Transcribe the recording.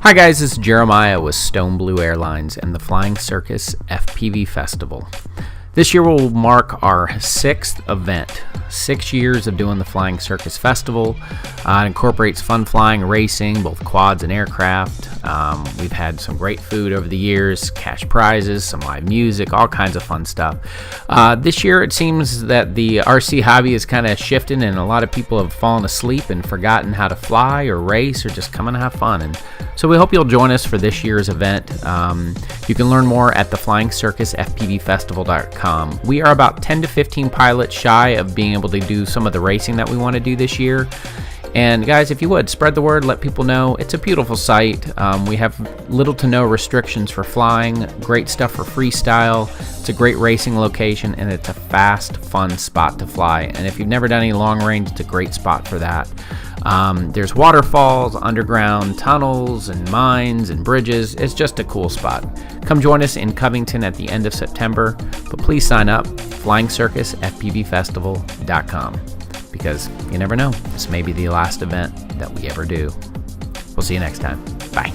Hi guys, this is Jeremiah with Stone Blue Airlines and the Flying Circus FPV Festival. This year will mark our 6th event. 6 years of doing the Flying Circus Festival. It incorporates fun flying, racing, both quads and aircraft. We've had some great food over the years, cash prizes, some live music, all kinds of fun stuff. This year it seems that the RC hobby is kind of shifting and a lot of people have fallen asleep and forgotten how to fly or race or just come and have fun. And so we hope you'll join us for this year's event. You can learn more at theflyingcircusfpvfestival.com. We are about 10 to 15 pilots shy of being able to do some of the racing that we want to do this year. And guys, if you would, spread the word, let people know. It's a beautiful site. We have little to no restrictions for flying, great stuff for freestyle. It's a great racing location, and it's a fast, fun spot to fly. And if you've never done any long range, it's a great spot for that. There's waterfalls, underground tunnels, and mines and bridges. It's just a cool spot. Come join us in Covington at the end of September, but please sign up, FlyingCircusFPVFestival.com, because you never know, this may be the last event that we ever do. We'll see you next time. Bye.